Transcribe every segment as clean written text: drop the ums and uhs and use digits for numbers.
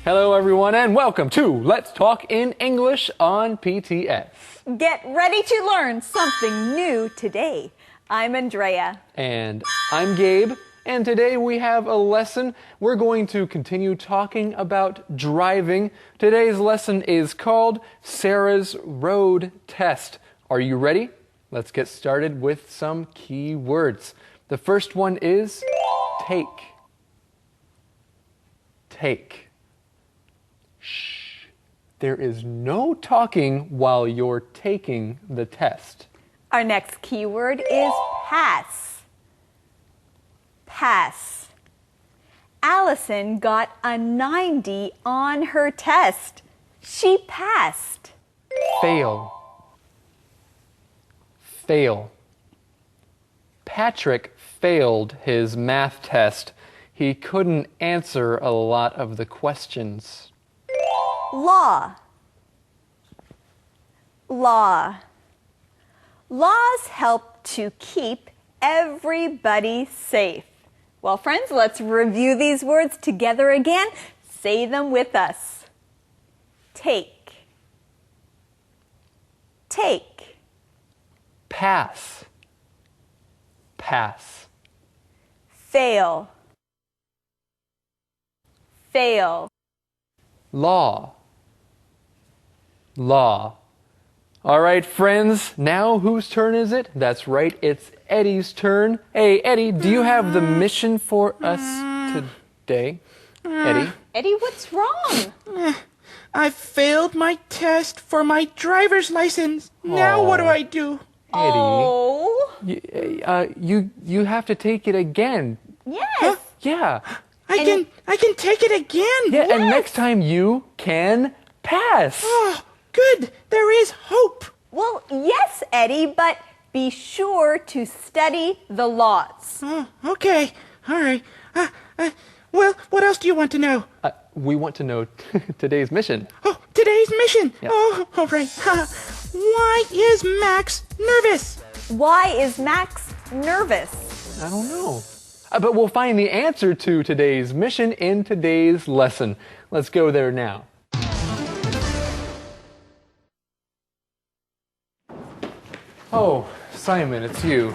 Hello everyone and welcome to Let's Talk in English on PTS. Get ready to learn something new today. I'm Andrea. And I'm Gabe. And today we have a lesson. We're going to continue talking about driving. Today's lesson is called Sarah's Road Test. Are you ready? Let's get started with some key words. The first one is take. Take. Shh. There is no talking while you're taking the test. Our next key word is pass. Pass. Allison got a 90 on her test. She passed. Fail. Fail. Patrick failed his math test. He couldn't answer a lot of the questions. Law. Law. Laws help to keep everybody safe. Well, friends, let's review these words together again. Say them with us. Take. Take. Pass. Pass. Fail. Fail. Law. Law. All right, friends, now whose turn is it? That's right, it's Eddie's turn. Hey, Eddie, do you have the mission for us today? Eddie? Eddie, what's wrong? I failed my test for my driver's license. Now what do I do? Eddie, Oh. you have to take it again. Yes. Yeah. I can take it again. Yeah, and next time you can pass. Oh, good. There is hope. Well, yes, Eddie, but be sure to study the laws. Oh, okay. All right. Well, what else do you want to know? We want to know today's mission. Oh, today's mission. Yeah. Oh, all right. Why is Max nervous? Why is Max nervous? I don't know. But we'll find the answer to today's mission in today's lesson. Let's go there now. Oh, Simon, it's you.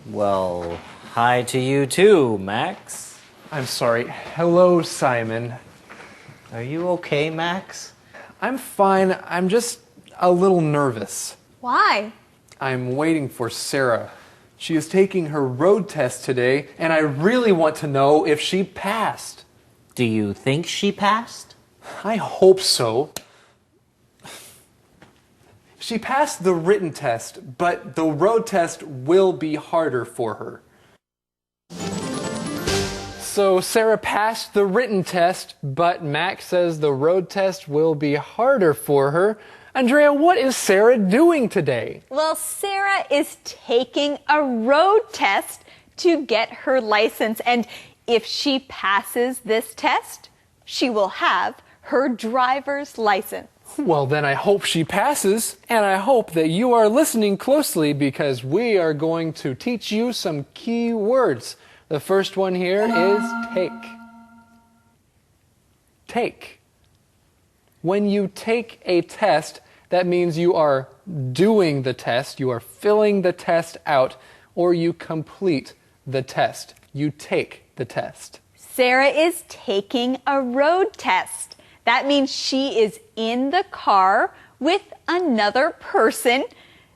Well, hi to you too, Max. I'm sorry. Hello, Simon. Are you okay, Max? I'm fine. I'm just a little nervous. Why? I'm waiting for Sarah. She is taking her road test today, and I really want to know if she passed. Do you think she passed? I hope so. She passed the written test, but the road test will be harder for her. So Sarah passed the written test, but Max says the road test will be harder for her. Andrea, what is Sarah doing today? Well, Sarah is taking a road test to get her license. And if she passes this test, she will have her driver's license. Well, then I hope she passes, and I hope that you are listening closely because we are going to teach you some key words. The first one here is take. Take. When you take a test, that means you are doing the test, you are filling the test out, or you complete the test. You take the test. Sarah is taking a road test. That means she is in the car with another person.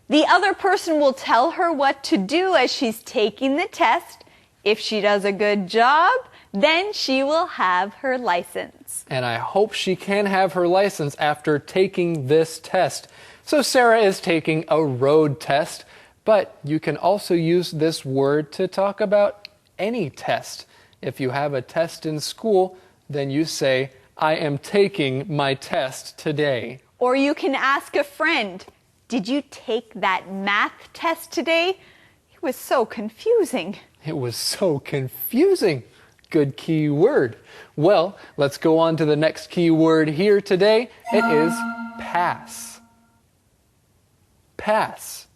The other person will tell her what to do as she's taking the test. If she does a good job, then she will have her license. And I hope she can have her license after taking this test. So Sarah is taking a road test, but you can also use this word to talk about any test. If you have a test in school, then you say, I am taking my test today. Or you can ask a friend, did you take that math test today? It was so confusing. It was so confusing. Good key word. Well, let's go on to the next key word here today. It is pass. Pass.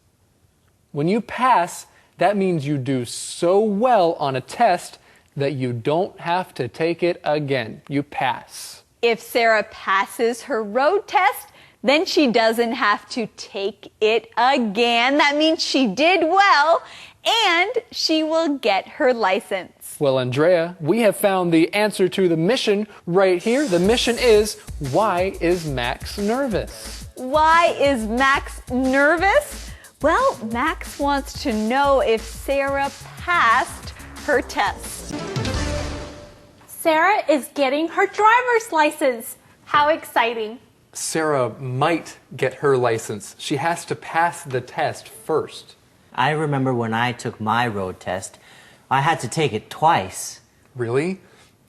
When you pass, that means you do so well on a test that you don't have to take it again. You pass. If Sarah passes her road test, then she doesn't have to take it again. That means she did well, and she will get her license. Well, Andrea, we have found the answer to the mission right here. The mission is, why is Max nervous? Why is Max nervous? Well, Max wants to know if Sarah passed her test. Sarah is getting her driver's license. How exciting. Sarah might get her license. She has to pass the test first. I remember when I took my road test, I had to take it twice. Really?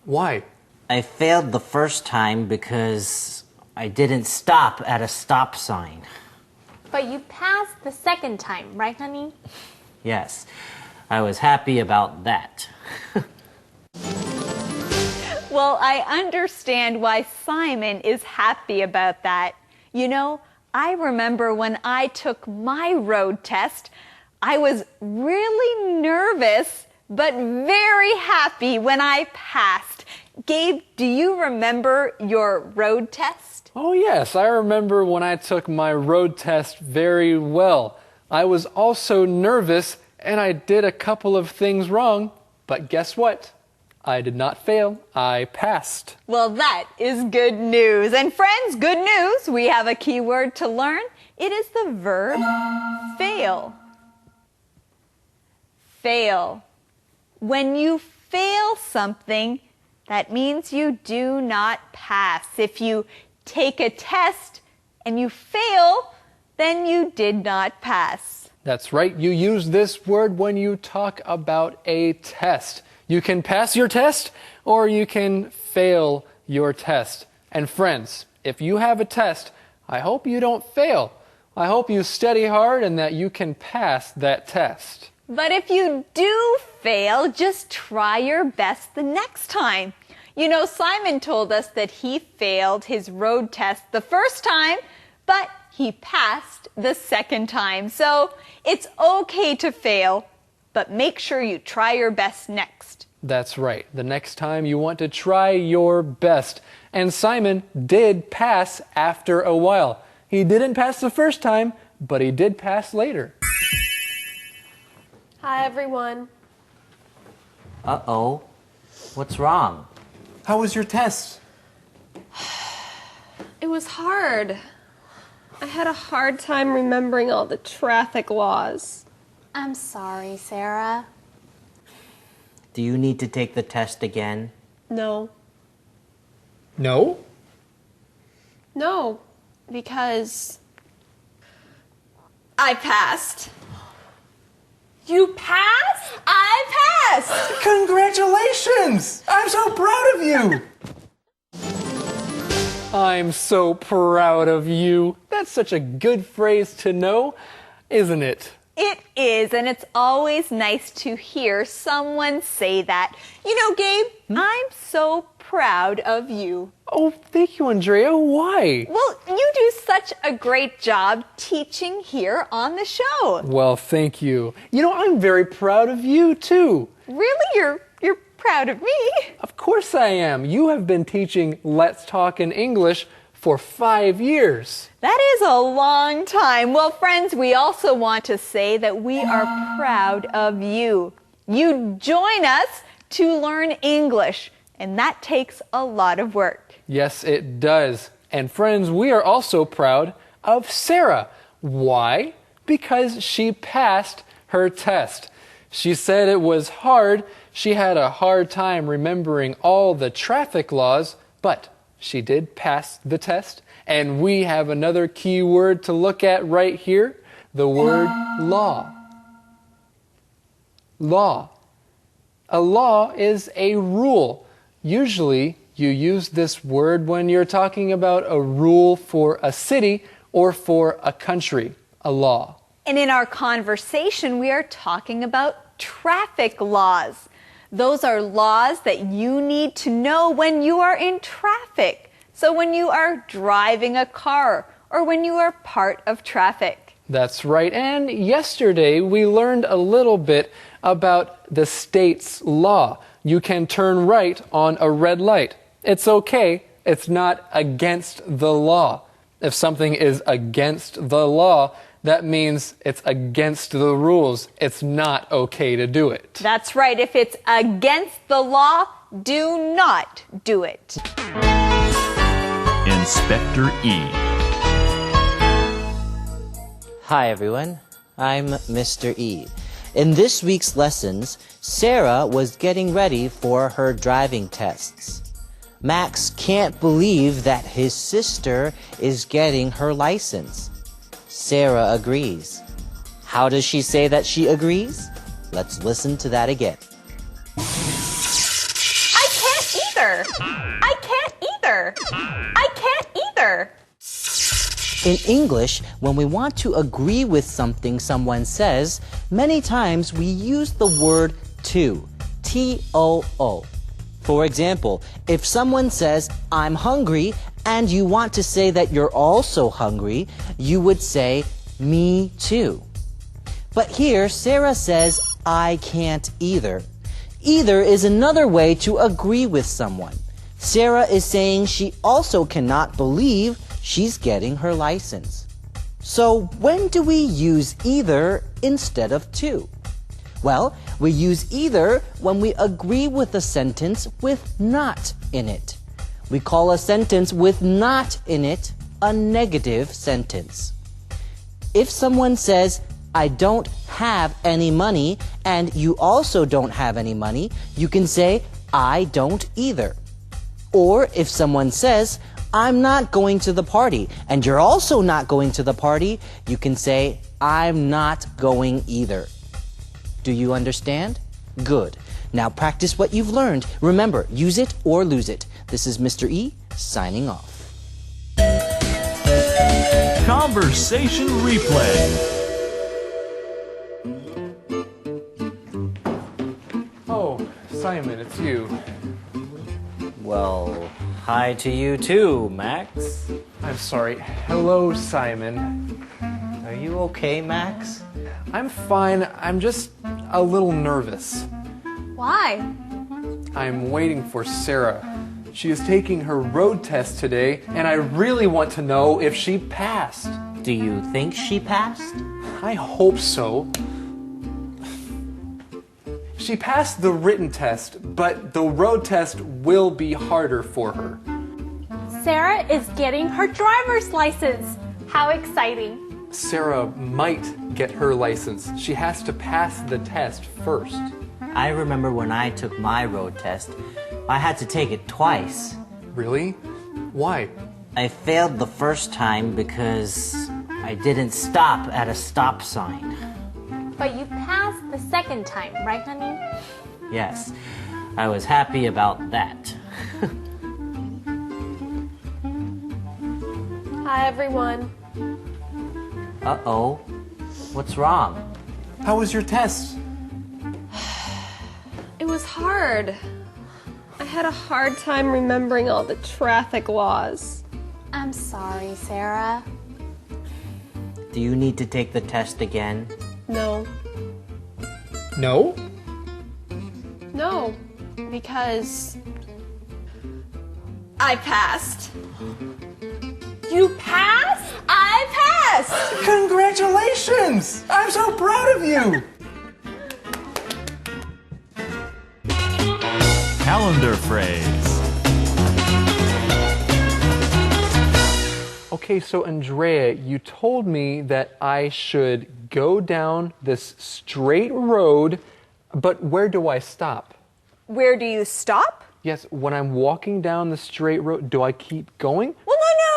Why? I failed the first time because I didn't stop at a stop sign. But you passed the second time, right, honey? Yes, I was happy about that. Well, I understand why Simon is happy about that. You know, I remember when I took my road test, I was really nervous, but very happy when I passed. Gabe, do you remember your road test? Oh yes, I remember when I took my road test very well. I was also nervous and I did a couple of things wrong, but guess what? I did not fail. I passed. Well, that is good news. And friends, good news. We have a key word to learn. It is the verb fail. Fail. When you fail something, that means you do not pass. If you take a test and you fail, then you did not pass. That's right. You use this word when you talk about a test. You can pass your test or you can fail your test. And friends, if you have a test, I hope you don't fail. I hope you study hard and that you can pass that test. But if you do fail, just try your best the next time. You know, Simon told us that he failed his road test the first time, but he passed the second time. So it's okay to fail, but make sure you try your best next. That's right. The next time you want to try your best. And Simon did pass after a while. He didn't pass the first time, but he did pass later. Hi, everyone. Uh-oh. What's wrong? How was your test? It was hard. I had a hard time remembering all the traffic laws. I'm sorry, Sarah. Do you need to take the test again? No. No? No, because I passed. You passed? I passed! Congratulations! I'm so proud of you! I'm so proud of you. That's such a good phrase to know, isn't it? It is, and it's always nice to hear someone say that. You know, Gabe, I'm so proud of you. Oh, thank you, Andrea. Why? Well, you do such a great job teaching here on the show. Well, thank you. You know, I'm very proud of you, too. Really? You're proud of me? Of course I am. You have been teaching Let's Talk in English for 5 years. That is a long time. Well, friends, we also want to say that we are proud of you. You join us to learn English, and that takes a lot of work. Yes, it does. And friends, we are also proud of Sarah. Why? Because she passed her test. She said it was hard. She had a hard time remembering all the traffic laws, but she did pass the test. And we have another key word to look at right here, the word law. Law. A law is a rule. Usually, you use this word when you're talking about a rule for a city or for a country, a law. And in our conversation, we are talking about traffic laws. Those are laws that you need to know when you are in traffic. So when you are driving a car or when you are part of traffic. That's right. And yesterday we learned a little bit about the state's law. You can turn right on a red light. It's okay. It's not against the law. If something is against the law, that means it's against the rules. It's not okay to do it. That's right. If it's against the law, do not do it. Inspector E. Hi everyone, I'm Mr. E. In this week's lessons, Sarah was getting ready for her driving tests. Max can't believe that his sister is getting her license. Sarah agrees. How does she say that she agrees? Let's listen to that again. I can't either. I can't either. I can't either. In English, when we want to agree with something someone says, many times we use the word to, T-O-O. For example, if someone says, I'm hungry, and you want to say that you're also hungry, you would say, me too. But here, Sarah says, I can't either. Either is another way to agree with someone. Sarah is saying she also cannot believe she's getting her license. So when do we use either instead of to? Well, we use either when we agree with a sentence with not in it. We call a sentence with not in it a negative sentence. If someone says, I don't have any money, and you also don't have any money, you can say, I don't either. Or if someone says, I'm not going to the party, and you're also not going to the party, you can say, I'm not going either. Do you understand? Good. Now practice what you've learned. Remember, use it or lose it. This is Mr. E, signing off. Conversation replay. Oh, Simon, it's you. Well, hi to you too, Max. I'm sorry. Hello, Simon. Are you okay, Max? I'm fine. I'm just a little nervous. Why? I'm waiting for Sarah. She is taking her road test today, and I really want to know if she passed. Do you think she passed? I hope so. She passed the written test, but the road test will be harder for her. Sarah is getting her driver's license. How exciting. Sarah might get her license. She has to pass the test first. I remember when I took my road test, I had to take it twice. Really? Why? I failed the first time because I didn't stop at a stop sign. But you passed the second time, right, honey? Yes, I was happy about that. Hi, everyone. Uh-oh, what's wrong? How was your test? It was hard. I had a hard time remembering all the traffic laws. I'm sorry, Sarah. Do you need to take the test again? No. No? No. Because I passed. You passed? I passed. Congratulations! I'm so proud of you! Calendar phrase. Okay, so Andrea, you told me that I should go down this straight road, but where do I stop? Where do you stop? Yes, when I'm walking down the straight road, do I keep going? Well,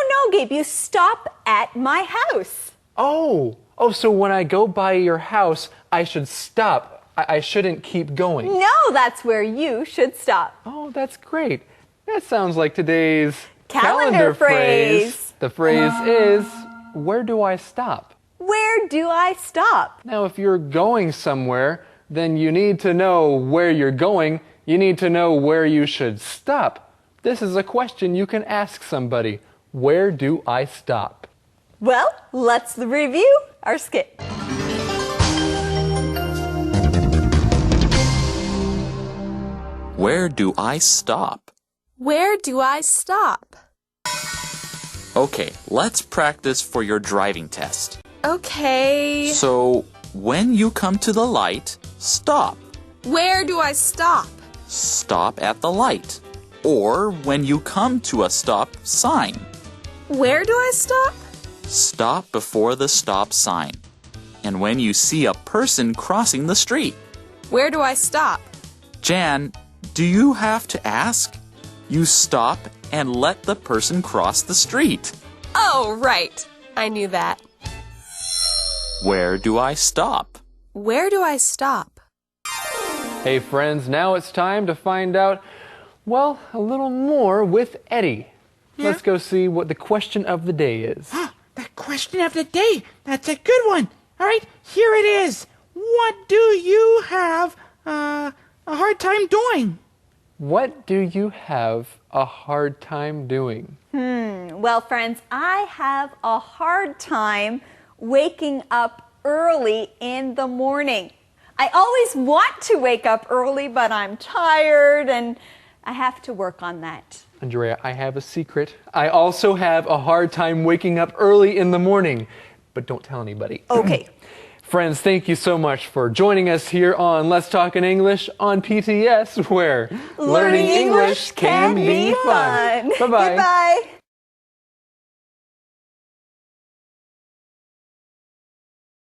no, Gabe. You stop at my house. Oh, so when I go by your house, I should stop. I shouldn't keep going. No, that's where you should stop. Oh, that's great. That sounds like today's Calendar phrase. The phrase is, where do I stop? Where do I stop? Now, if you're going somewhere, then you need to know where you're going. You need to know where you should stop. This is a question you can ask somebody. Where do I stop? Well, let's review our skit. Where do I stop? Where do I stop? Okay, let's practice for your driving test. Okay. So, when you come to the light, stop. Where do I stop? Stop at the light. Or when you come to a stop sign. Where do I stop? Stop before the stop sign. And when you see a person crossing the street. Where do I stop? Jan, do you have to ask? You stop and let the person cross the street. Oh, right. I knew that. Where do I stop? Where do I stop? Hey friends, now it's time to find out, well, a little more with Eddie. Yeah? Let's go see what the question of the day is. The question of the day. That's a good one. All right, here it is. What do you have a hard time doing? What do you have a hard time doing? Well, friends, I have a hard time waking up early in the morning. I always want to wake up early, but I'm tired and I have to work on that. Andrea, I have a secret. I also have a hard time waking up early in the morning, but don't tell anybody. Okay. Friends, thank you so much for joining us here on Let's Talk in English on PTS, where Learning English can be fun. Bye-bye. Goodbye.